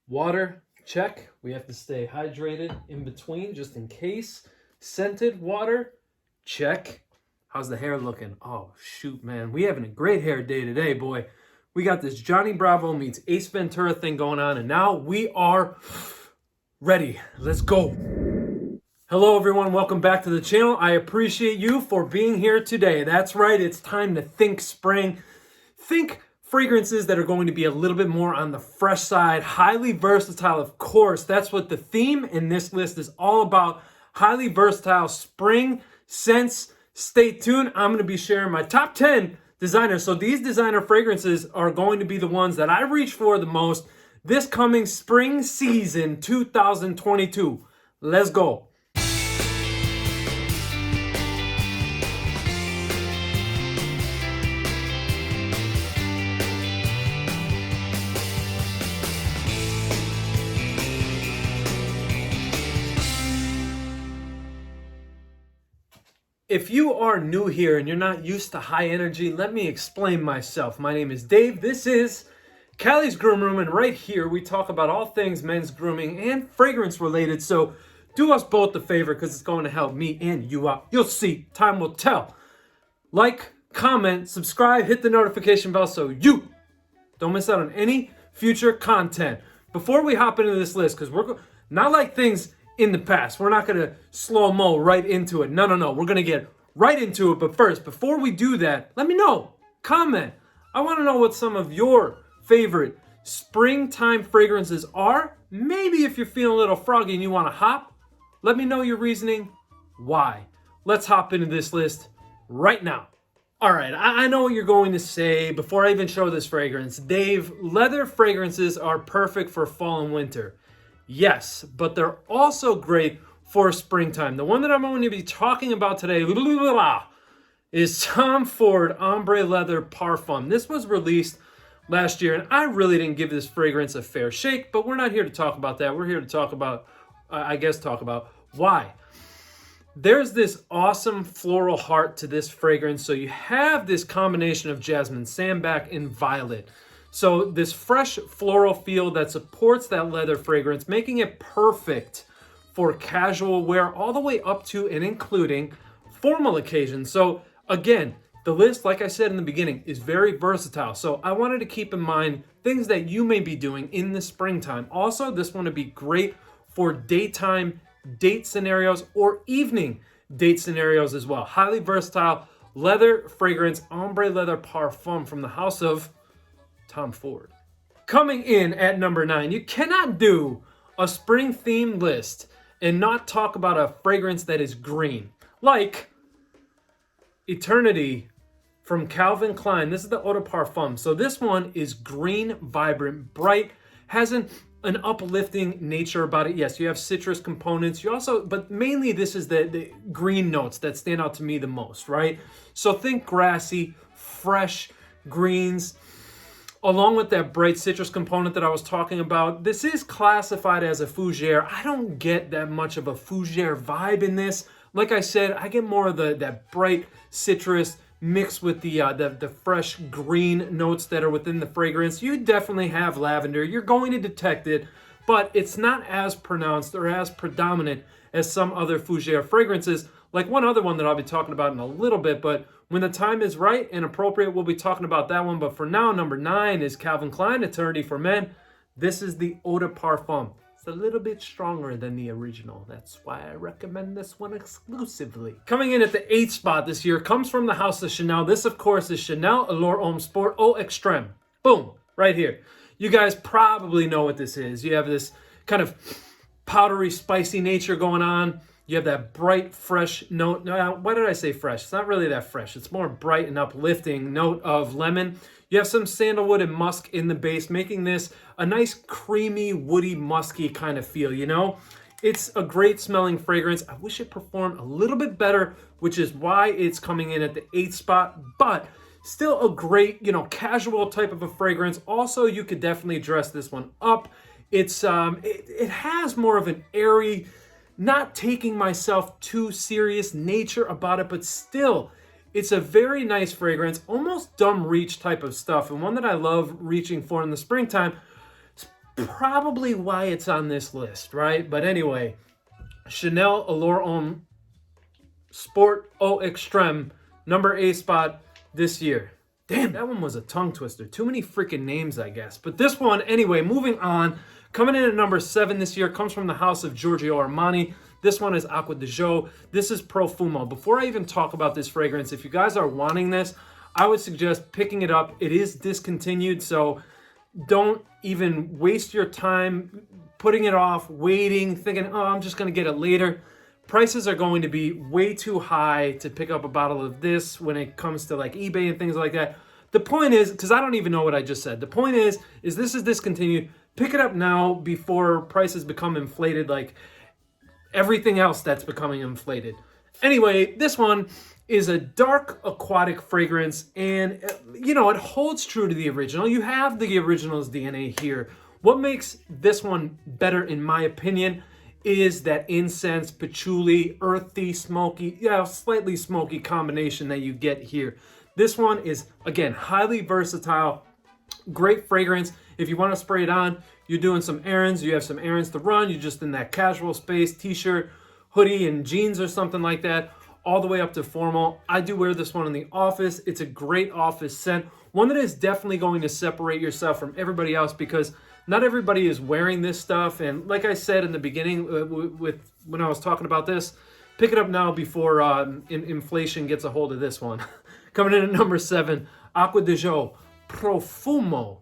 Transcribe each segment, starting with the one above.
Water, check. We have to stay hydrated in between just in case. Scented water, check. How's the hair looking? Oh, shoot, man. We having a great hair day today, boy. We got this Johnny Bravo meets Ace Ventura thing going on, and now we are ready. Let's go. Hello, everyone. Welcome back to the channel. I appreciate you for being here today. That's right. It's time to think spring. Think fragrances that are going to be a little bit more on the fresh side, highly versatile, of course. That's what the theme in this list is all about. Highly versatile spring scents. Stay tuned. I'm going to be sharing my top 10 designers. So these designer fragrances are going to be the ones that I reach for the most this coming spring season 2022. Let's go. If you are new here and you're not used to high energy, let me explain myself. My name is Dave. This is Cali's Groom Room, and right here we talk about all things men's grooming and fragrance related. So do us both a favor because it's going to help me and you out. You'll see. Time will tell. Like, comment, subscribe, hit the notification bell so you don't miss out on any future content. Before we hop into this list, because we're not like things in the past. We're not going to slow-mo right into it. No. We're going to get right into it. But first, before we do that, let me know. Comment. I want to know what some of your favorite springtime fragrances are. Maybe if you're feeling a little froggy and you want to hop, let me know your reasoning. Why? Let's hop into this list right now. All right, I know what you're going to say before I even show this fragrance. Dave, leather fragrances are perfect for fall and winter. Yes, but they're also great for springtime. The one that I'm going to be talking about today is Tom Ford Ombré Leather Parfum. This was released last year, and I really didn't give this fragrance a fair shake, but we're not here to talk about that. We're here to talk about, talk about why. There's this awesome floral heart to this fragrance. So you have this combination of jasmine, sambac, and violet. So this fresh floral feel that supports that leather fragrance, making it perfect for casual wear all the way up to and including formal occasions. So again, the list, like I said in the beginning, is very versatile. So I wanted to keep in mind things that you may be doing in the springtime. Also, this one would be great for daytime date scenarios or evening date scenarios as well. Highly versatile leather fragrance, Ombré Leather Parfum from the house of Tom Ford. Coming in at number 9, you cannot do a spring themed list and not talk about a fragrance that is green, like Eternity from Calvin Klein. This is the Eau de Parfum. So this one is green, vibrant, bright, has an uplifting nature about it. Yes, you have citrus components. You also, but mainly this is the green notes that stand out to me the most, right? So think grassy, fresh greens, along with that bright citrus component that I was talking about. This is classified as a fougere. I don't get that much of a fougere vibe in this. Like I said, I get more of that bright citrus mixed with the fresh green notes that are within the fragrance. You definitely have lavender. You're going to detect it, but it's not as pronounced or as predominant as some other fougere fragrances, like one other one that I'll be talking about in a little bit. But when the time is right and appropriate, we'll be talking about that one. But for now, number 9 is Calvin Klein, Eternity for Men. This is the Eau de Parfum. It's a little bit stronger than the original. That's why I recommend this one exclusively. Coming in at the 8th spot this year comes from the house of Chanel. This, of course, is Chanel Allure Homme Sport Eau Extrême. Boom, right here. You guys probably know what this is. You have this kind of powdery, spicy nature going on. You have that bright, fresh note. Now, why did I say fresh? It's not really that fresh. It's more bright and uplifting note of lemon. You have some sandalwood and musk in the base, making this a nice, creamy, woody, musky kind of feel, you know? It's a great smelling fragrance. I wish it performed a little bit better, which is why it's coming in at the 8th spot, but still a great, casual type of a fragrance. Also, you could definitely dress this one up. It's it has more of an airy, not taking myself too serious nature about it, but still, it's a very nice fragrance, almost dumb reach type of stuff, and one that I love reaching for in the springtime, probably why it's on this list, right? But anyway, Chanel Allure Homme Sport Eau Extreme, number A spot this year. Damn, that one was a tongue twister. Too many freaking names, I guess. But this one, anyway, moving on. Coming in at number 7 this year, comes from the house of Giorgio Armani. This one is Acqua di Parma. This is Profumo. Before I even talk about this fragrance, if you guys are wanting this, I would suggest picking it up. It is discontinued, so don't even waste your time putting it off, waiting, thinking, oh, I'm just going to get it later. Prices are going to be way too high to pick up a bottle of this when it comes to like eBay and things like that. The point is, because I don't even know what I just said. The point is this is discontinued. Pick it up now before prices become inflated like everything else that's becoming inflated. Anyway, this one is a dark aquatic fragrance, and you know, it holds true to the original. You have the original's DNA here. What makes this one better, in my opinion, is that incense, patchouli, earthy, smoky, slightly smoky combination that you get here. This one is, again, highly versatile, great fragrance. If you want to spray it on, you're doing some errands, you have some errands to run, you're just in that casual space, t-shirt, hoodie, and jeans or something like that, all the way up to formal. I do wear this one in the office. It's a great office scent, one that is definitely going to separate yourself from everybody else because not everybody is wearing this stuff. And like I said in the beginning, when I was talking about this, pick it up now before inflation gets a hold of this one. Coming in at number 7, Acqua di Parma Profumo.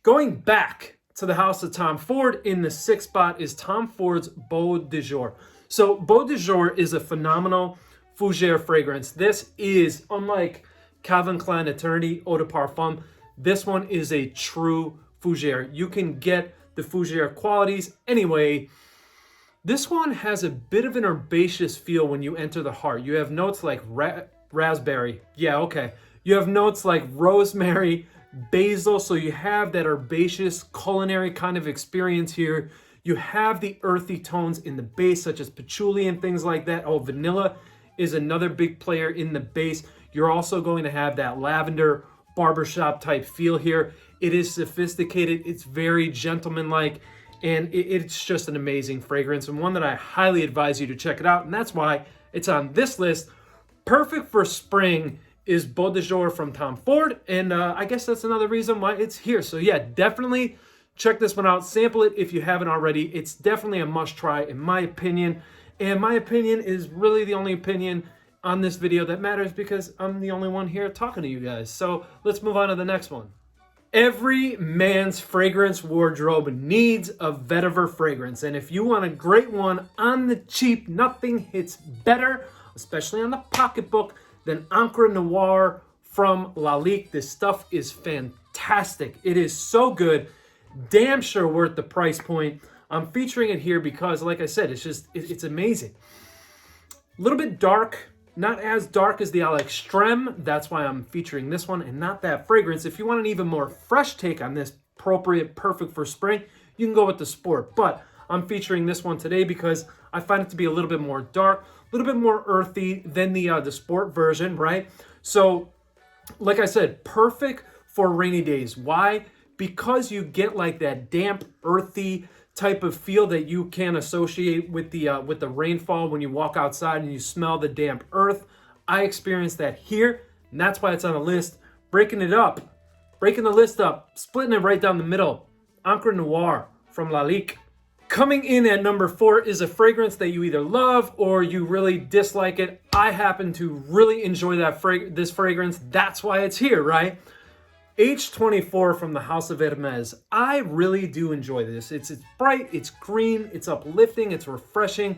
Going back to the house of Tom Ford, in the 6th spot is Tom Ford's Beau de Jour. So Beau de Jour is a phenomenal fougere fragrance. This is, unlike Calvin Klein Eternity Eau de Parfum, this one is a true fougere. You can get the fougere qualities. Anyway, this one has a bit of an herbaceous feel when you enter the heart. You have notes like raspberry. Yeah, okay. You have notes like rosemary, basil, so you have that herbaceous culinary kind of experience here. You have the earthy tones in the base, such as patchouli and things like that. Oh, vanilla is another big player in the base. You're also going to have that lavender barbershop type feel here. It is sophisticated, it's very gentlemanlike, and it's just an amazing fragrance, and one that I highly advise you to check it out, and that's why it's on this list. Perfect for spring is Beau de Jour from Tom Ford, and I guess that's another reason why it's here. So yeah, definitely check this one out. Sample it if you haven't already. It's definitely a must try in my opinion, and my opinion is really the only opinion on this video that matters because I'm the only one here talking to you guys. So let's move on to the next one. Every man's fragrance wardrobe needs a vetiver fragrance, and if you want a great one on the cheap, nothing hits better, especially on the pocketbook, than Encre Noire from Lalique. This stuff is fantastic. It is so good. Damn sure worth the price point. I'm featuring it here because, like I said, it's amazing. A little bit dark, not as dark as the Al Extreme. That's why I'm featuring this one and not that fragrance. If you want an even more fresh take on this, appropriate, perfect for spring, you can go with the Sport. But I'm featuring this one today because I find it to be a little bit more dark, a little bit more earthy than the Sport version, right? So, like I said, perfect for rainy days. Why? Because you get like that damp, earthy type of feel that you can associate with the rainfall when you walk outside and you smell the damp earth. I experienced that here, and that's why it's on the list. Breaking the list up, splitting it right down the middle. Encre Noire from Lalique. Coming in at number 4 is a fragrance that you either love or you really dislike it. I happen to really enjoy this fragrance. That's why it's here, right? H24 from the house of Hermès. I really do enjoy this. It's bright, it's green, it's uplifting, it's refreshing.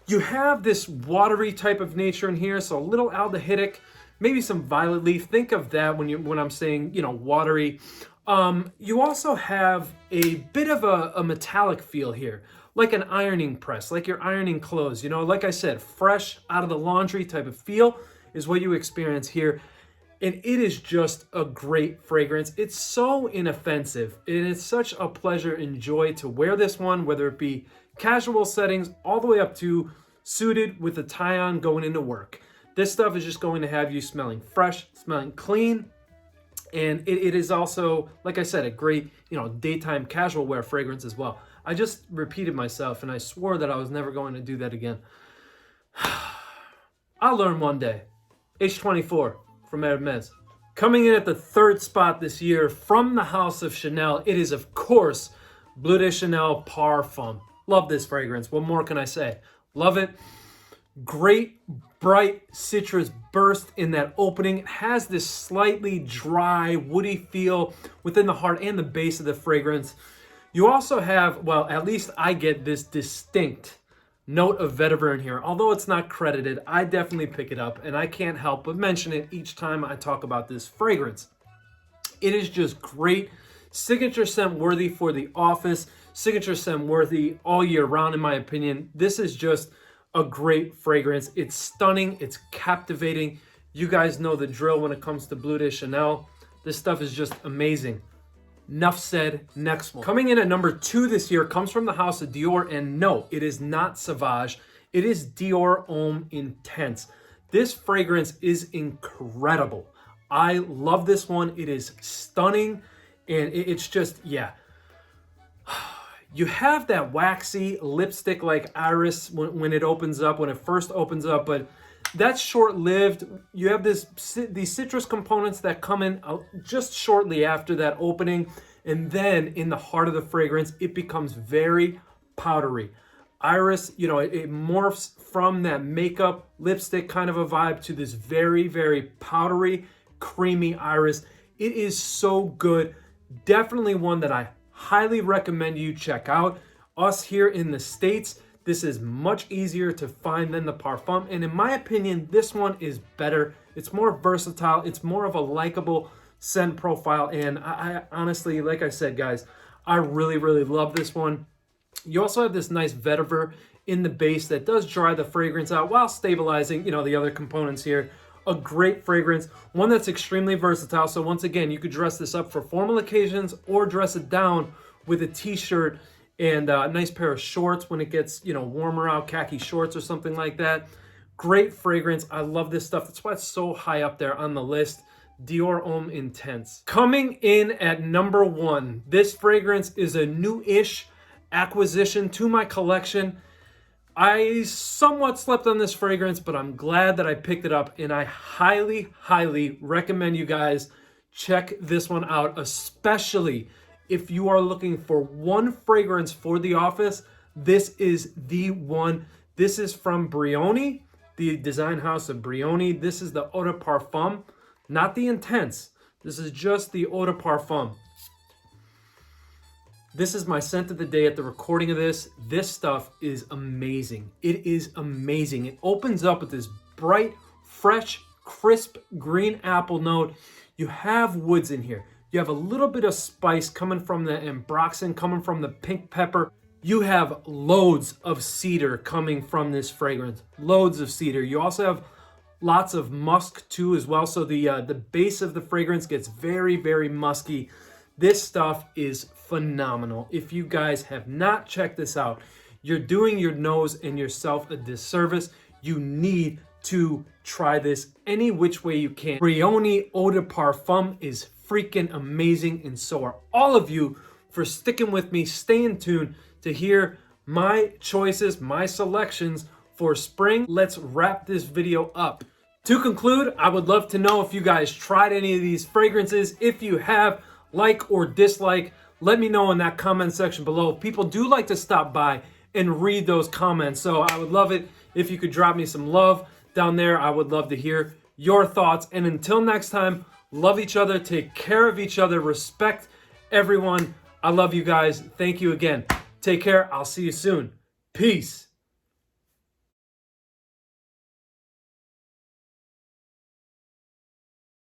You have this watery type of nature in here, so a little aldehydic, maybe some violet leaf. Think of that when I'm saying, watery. You also have a bit of a metallic feel here, like an ironing press, like you're ironing clothes. Like I said, fresh out of the laundry type of feel is what you experience here. And it is just a great fragrance. It's so inoffensive, and it's such a pleasure and joy to wear this one, whether it be casual settings all the way up to suited with a tie-on going into work. This stuff is just going to have you smelling fresh, smelling clean, And it is also, like I said, a great, daytime casual wear fragrance as well. I just repeated myself and I swore that I was never going to do that again. I'll learn one day. H24 from Hermès. Coming in at the third spot this year from the house of Chanel, it is, of course, Bleu de Chanel Parfum. Love this fragrance. What more can I say? Love it. Great, bright citrus burst in that opening. It has this slightly dry, woody feel within the heart and the base of the fragrance. You also have, well, at least I get this distinct note of vetiver in here. Although it's not credited, I definitely pick it up, and I can't help but mention it each time I talk about this fragrance. It is just great. Signature scent worthy for the office. Signature scent worthy all year round, in my opinion. This is just a great fragrance. It's stunning. It's captivating. You guys know the drill when it comes to Bleu de Chanel. This stuff is just amazing. Enough said. Next one. Coming in at number 2 this year comes from the house of Dior, and no, it is not Sauvage. It is Dior Homme Intense. This fragrance is incredible. I love this one. It is stunning, and it's just, yeah. You have that waxy lipstick-like iris when it opens up, when it first opens up, but that's short-lived. You have these citrus components that come in just shortly after that opening, and then in the heart of the fragrance, it becomes very powdery. Iris, it morphs from that makeup lipstick kind of a vibe to this very, very powdery, creamy iris. It is so good. Definitely one that I highly recommend you check out. Us here in the States, this is much easier to find than the Parfum, and in my opinion, this one is better. It's more versatile. It's more of a likable scent profile, and I honestly, like I said, guys, I really, really love this one. You also have this nice vetiver in the base that does dry the fragrance out while stabilizing, the other components here. A great fragrance, one that's extremely versatile. So once again, you could dress this up for formal occasions or dress it down with a t-shirt and a nice pair of shorts when it gets, warmer out, khaki shorts or something like that. Great fragrance. I love this stuff. That's why it's so high up there on the list. Dior Homme Intense. Coming in at number 1, this fragrance is a new-ish acquisition to my collection. I somewhat slept on this fragrance, but I'm glad that I picked it up, and I highly, highly recommend you guys check this one out, especially if you are looking for one fragrance for the office. This is the one. This is from Brioni, the design house of Brioni. This is the Eau de Parfum, not the Intense. This is just the Eau de Parfum. This is my scent of the day at the recording of this. This stuff is amazing. It is amazing. It opens up with this bright, fresh, crisp green apple note. You have woods in here. You have a little bit of spice coming from the ambroxan, coming from the pink pepper. You have loads of cedar coming from this fragrance. Loads of cedar. You also have lots of musk too as well. So the base of the fragrance gets very, very musky. This stuff is phenomenal. If you guys have not checked this out, you're doing your nose and yourself a disservice. You need to try this any which way you can. Brioni Eau de Parfum is freaking amazing, and so are all of you for sticking with me. Stay in tune to hear my choices, my selections for spring. Let's wrap this video up. To conclude, I would love to know if you guys tried any of these fragrances. If you have, like or dislike, let me know in that comment section below. People do like to stop by and read those comments, so I would love it if you could drop me some love down there. I would love to hear your thoughts. And until next time, love each other, take care of each other, respect everyone. I love you guys. Thank you again. Take care. I'll see you soon. Peace.